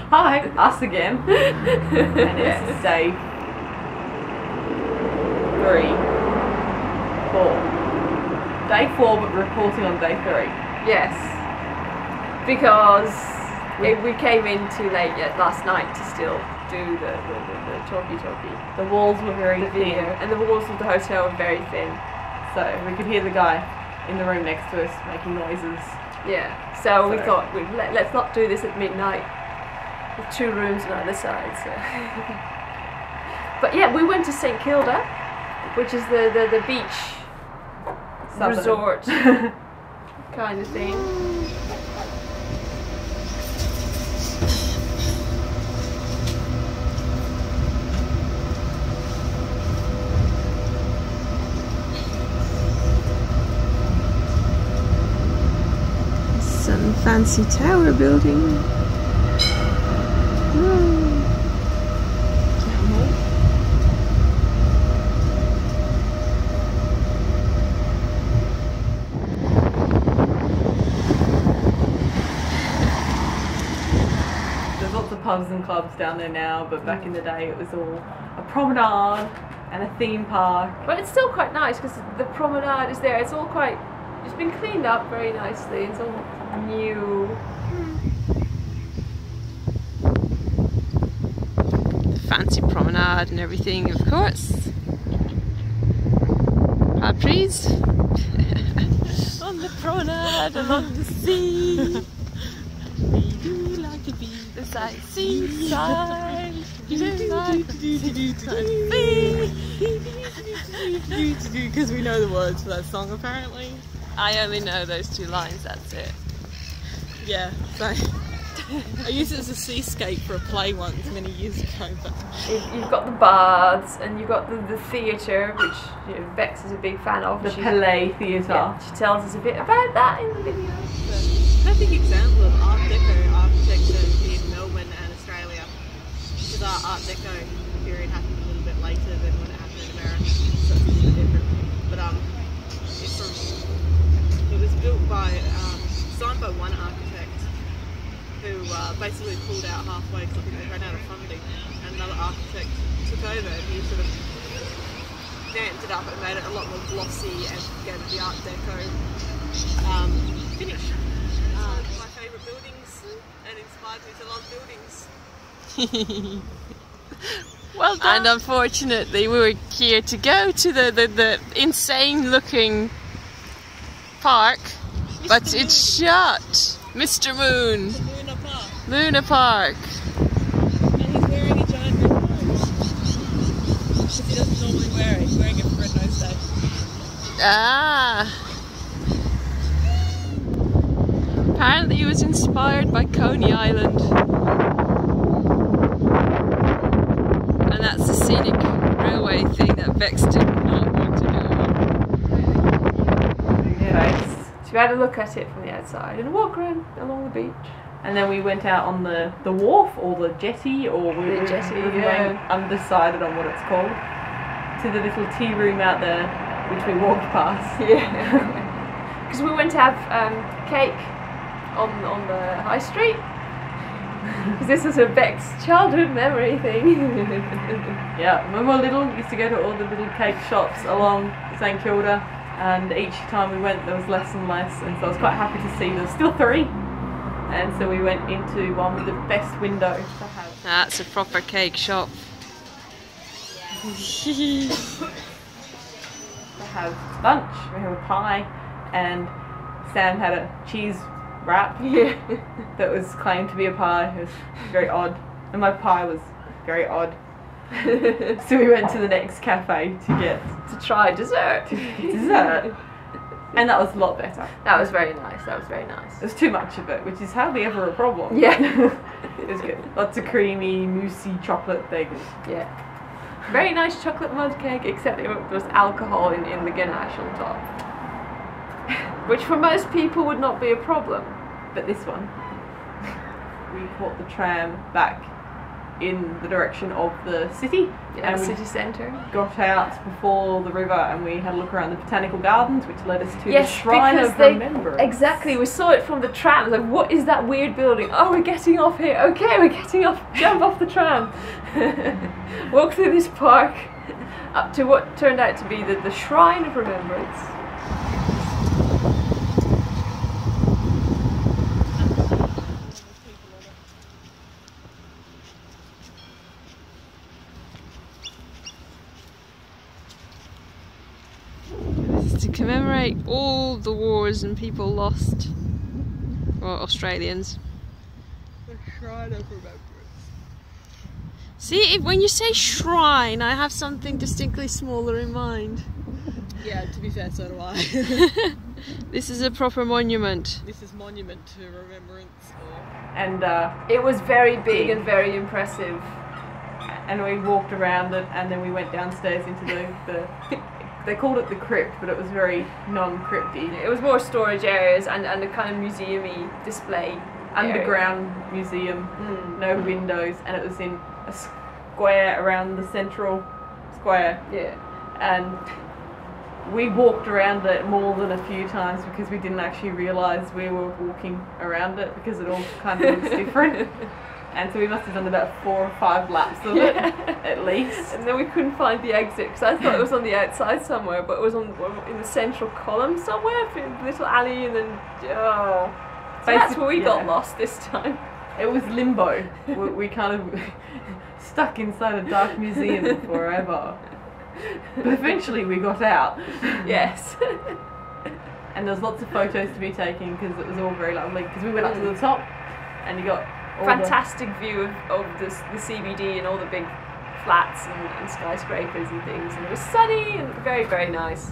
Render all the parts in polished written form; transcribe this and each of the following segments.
Hi, us again. And it's day 3, 4. Day 4, but reporting on day 3. Yes, because we came in too late yet last night to still do the talkie. The walls were very thin, and the walls of the hotel were very thin. so we could hear the guy in the room next to us making noises. Yeah, so we thought let's not do this at midnight with 2 rooms on either side. So. But yeah, we went to St Kilda, which is the beach resort kind of thing. Some fancy tower building. There's lots of pubs and clubs down there now, but back in the day it was all a promenade and a theme park. But it's still quite nice because the promenade is there. It's all quite. It's been cleaned up very nicely. It's all new. Fancy promenade and everything, of course. Please. On the promenade along the sea. We do like to be the seaside. Because we know the words for that song apparently. I only know those 2 lines, that's it. Yeah, so I used it as a seascape for a play once many years ago. But You've got the baths and you've got the theatre, which Bexx is a big fan of. The Palais Theatre. Yeah, she tells us a bit about that in the video. Perfect example of Art Deco architecture in Melbourne and Australia. Because our Art Deco period happened a little bit later than when it happened in America, so it's a little bit different. But it was built by, designed by one architect who basically pulled out halfway because I think they ran out of funding, and another architect took over and he sort of vamped it up and made it a lot more glossy and gave it the Art Deco finish. My favourite buildings and inspired me to love buildings. well done. And unfortunately we were here to go to the insane looking park, but it's shut. Mr. Moon. Luna Park. And he's wearing a giant red nose. Because he doesn't normally wear it. He's wearing it for Red Nose Day. Ah. Apparently he was inspired by Coney Island. And that's the scenic railway thing that Bexx did not want to do. Yeah. So we had a look at it from the outside and walk around along the beach. And then we went out on the wharf or the jetty, or we were undecided on what it's called, to the little tea room out there, which we walked past. Yeah. Because we went to have cake on the high street. Because this was a Bexx childhood memory thing. Yeah, when we were little, we used to go to all the little cake shops along St Kilda, and each time we went there was less and less, and so I was quite happy to see there's still 3. And so we went into one with the best window to have. That's a proper cake shop. To have lunch. We have a pie, and Sam had a cheese wrap that was claimed to be a pie. It was very odd, and my pie was very odd. So we went to the next cafe to try dessert. Dessert. And that was a lot better. That was very nice. That was very nice. It was too much of it, which is hardly ever a problem. Yeah. It was good. Lots of creamy, moussey chocolate things. Yeah. Very nice chocolate mud cake, except there was alcohol in the ganache on top. Which for most people would not be a problem. But this one, we caught the tram back in the direction of the city. Yeah, and the we city centre. got out before the river and we had a look around the botanical gardens, which led us to Yes, the Shrine because of they- Remembrance. Exactly, we saw it from the tram. Like, what is that weird building? Oh, we're getting off here. Okay, we're getting off. Jump off the tram. Walk through this park up to what turned out to be the Shrine of Remembrance. This is to commemorate all the wars and people lost, or Australians. The Shrine of Remembrance. See, when you say shrine, I have something distinctly smaller in mind. Yeah, to be fair, so do I. This is a proper monument. This is monument to remembrance. And It was very big and very impressive. and we walked around it, and then we went downstairs into the they called it the crypt, but it was very non-crypty. It was more storage areas and a kind of museum-y display. Underground museum, no windows, and it was in a square around the central square. Yeah. And we walked around it more than a few times because we didn't actually realise we were walking around it because it all kind of looks different. And so we must have done about 4 or 5 laps of it, at least. And then we couldn't find the exit because I thought it was on the outside somewhere, but it was in the central column somewhere, in a little alley, and then so that's where we got lost this time. It was limbo. we kind of stuck inside a dark museum forever. But eventually we got out. Yes. And there's lots of photos to be taken because it was all very lovely. Because we went up to the top and you got all fantastic view of the CBD and all the big flats and skyscrapers and things. And it was sunny and very, very nice.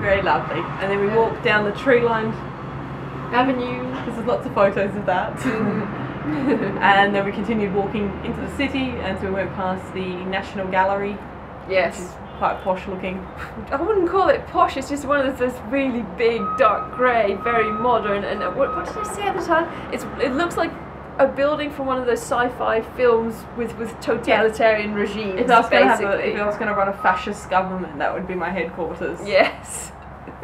very lovely. And then we walked down the tree-lined avenue. There's lots of photos of that. And then we continued walking into the city, and so we went past the National Gallery. Yes. Which is quite posh looking. I wouldn't call it posh, it's just one of those really big, dark grey, very modern, and what did I say at the time? It looks like a building from one of those sci-fi films with totalitarian regimes. If I was going to run a fascist government, that would be my headquarters. Yes.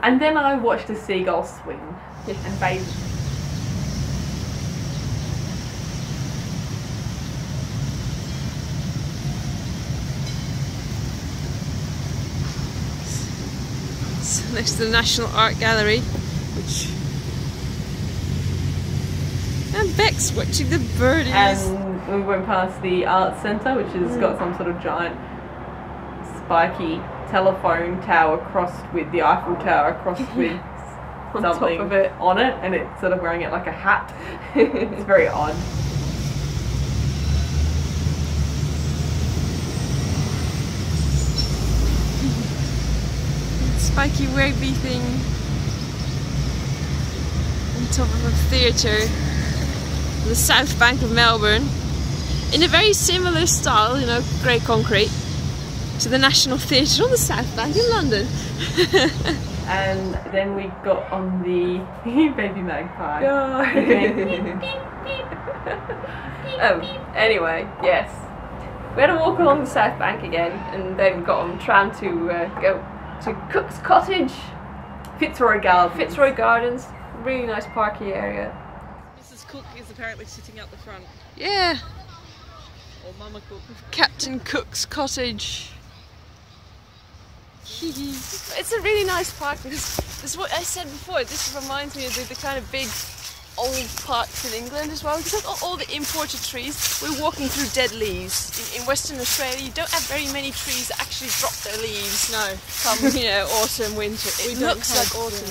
And then I watched a seagull swim and bathe. So next to the National Art Gallery, and Bexx watching the birdies. And we went past the Art Centre, which has got some sort of giant spiky telephone tower crossed with the Eiffel Tower crossed with on something top of it. on it, and it's sort of wearing it like a hat. It's very odd. Spiky rugby thing on top of a theatre on the south bank of Melbourne in a very similar style, you know, grey concrete, to the National Theatre on the south bank in London. And then we got on the baby magpie. Anyway, yes. We had to walk along the south bank again and then got on the tram to go to Cook's Cottage, Fitzroy Gardens. Fitzroy Gardens, really nice parky area. Mrs. Cook is apparently sitting out the front. Yeah, Or Mama Cook. Captain Cook's cottage. It's a really nice park because this is what I said before. This reminds me of the kind of big old parks in England as well. Because all the imported trees, we're walking through dead leaves. In Western Australia, you don't have very many trees that actually drop their leaves. No. Come, you know, autumn, winter. It looks like autumn.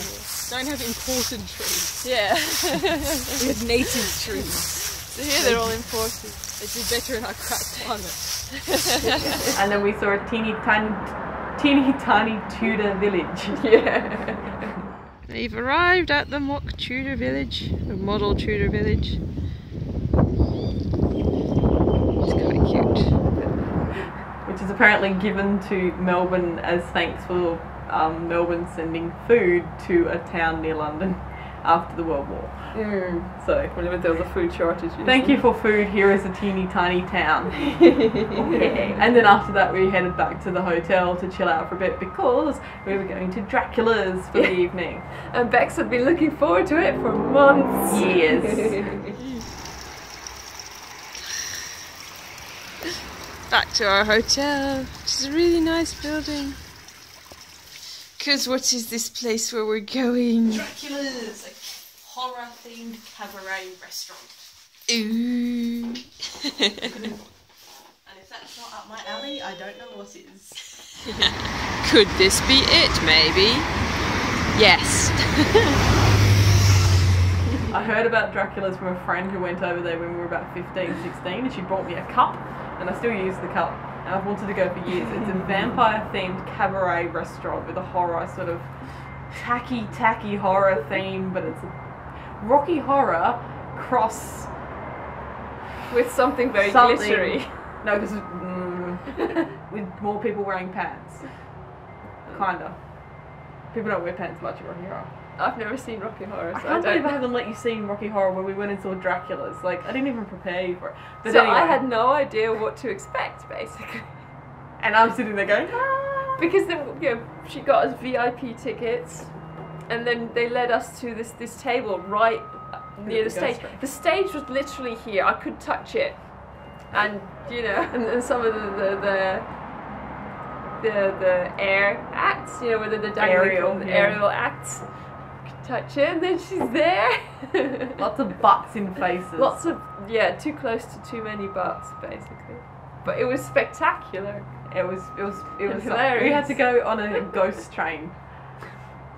Don't have imported trees. Yeah. We have native trees. So here they're all imported. They do better in our crap climate. And then we saw a teeny tiny Tudor village. Yeah. They've arrived at the mock Tudor village, the model Tudor village. It's quite cute. Which is apparently given to Melbourne as thanks for Melbourne sending food to a town near London. after the World War. So whenever there was a food shortage. thank you for food. Here is a teeny tiny town. And then after that we headed back to the hotel to chill out for a bit because we were going to Dracula's for the evening. And Bexx had been looking forward to it for months. Years. Back to our hotel, which is a really nice building. Because what is this place where we're going? Dracula's, a horror-themed cabaret restaurant. Ooh. And if that's not up my alley, I don't know what is. Could this be it, maybe? Yes. I heard about Dracula's from a friend who went over there when we were about 15, 16, and she brought me a cup, and I still use the cup, and I've wanted to go for years. It's a vampire-themed cabaret restaurant with a horror, sort of tacky horror theme, but it's a rocky horror cross With something very something. glittery. No, because with more people wearing pants. Kinda. People don't wear pants much at Rocky Horror. I've never seen Rocky Horror, so I can't believe I don't. haven't let you see Rocky Horror when we went and saw Dracula's. Like, I didn't even prepare you for it. But So anyway, I had no idea what to expect, basically. and I'm sitting there going, ah. Because then, she got us VIP tickets, and then they led us to this table right near the stage. The stage was literally here. I could touch it, and and some of the air acts, where the aerial acts. Could touch it, and then she's there. Lots of butts in faces. Lots of too close to too many butts, basically. But it was spectacular. It was hilarious. We had to go on a ghost train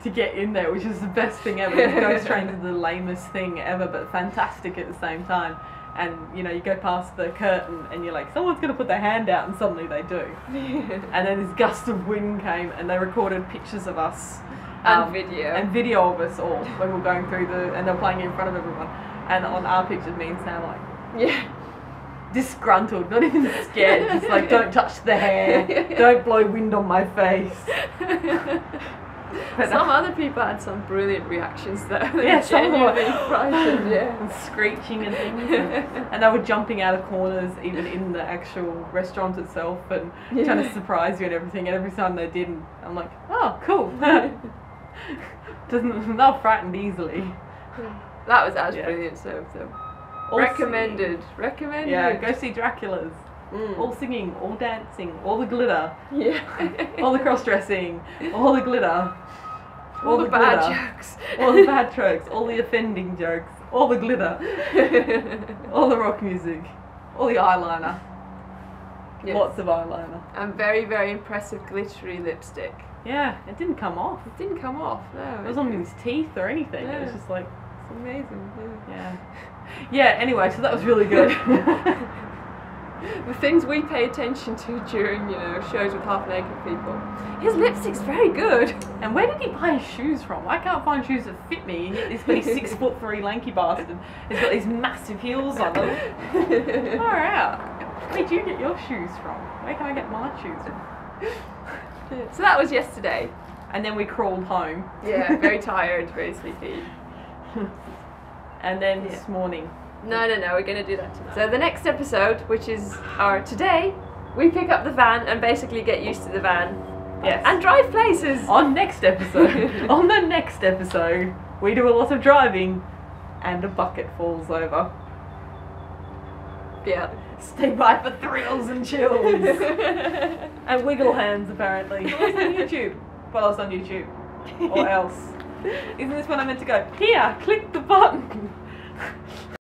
to get in there, which is the best thing ever. The ghost trains are the lamest thing ever, but fantastic at the same time. And you go past the curtain and you're like, someone's gonna put their hand out, and suddenly they do. And then this gust of wind came and they recorded pictures of us And video of us all when we were going through and they're playing in front of everyone. And on our pictures, me and Sam disgruntled, not even scared, just like, don't touch the hair, don't blow wind on my face. But some other people had some brilliant reactions though. Yeah, some of them were genuinely frightened, and screeching and things, and they were jumping out of corners even in the actual restaurant itself and trying to surprise you and everything. And every time they didn't, I'm like, oh, cool. Not frightened easily. That was brilliant. So All recommended. singing. Recommended. Yeah, go see Dracula's. All singing, all dancing, all the glitter, all the cross-dressing, all the glitter, all the bad jokes, all the bad jokes, all the offending jokes, all the glitter, all the rock music, all the eyeliner, lots of eyeliner, and very, very impressive glittery lipstick. Yeah, it didn't come off. It didn't come off. No, It wasn't on his teeth or anything. Yeah. It was just like, it's amazing. yeah. Anyway, so that was really good. The things we pay attention to during, shows with half-naked people. His lipstick's very good. And where did he buy his shoes from? I can't find shoes that fit me, and yet this bloody 6'3" lanky bastard has got these massive heels on them. Far out. Where do you get your shoes from? Where can I get my shoes from? So that was yesterday. And then we crawled home. Yeah, very tired, very sleepy. And then this morning. No, we're going to do that tonight. So the next episode, which is today, we pick up the van and basically get used to the van. Yes. And drive places. On the next episode, we do a lot of driving and a bucket falls over. Yeah. Stay by for thrills and chills. And wiggle hands, apparently. Follow us on YouTube. Or else. Isn't this when I meant to go, here, click the button.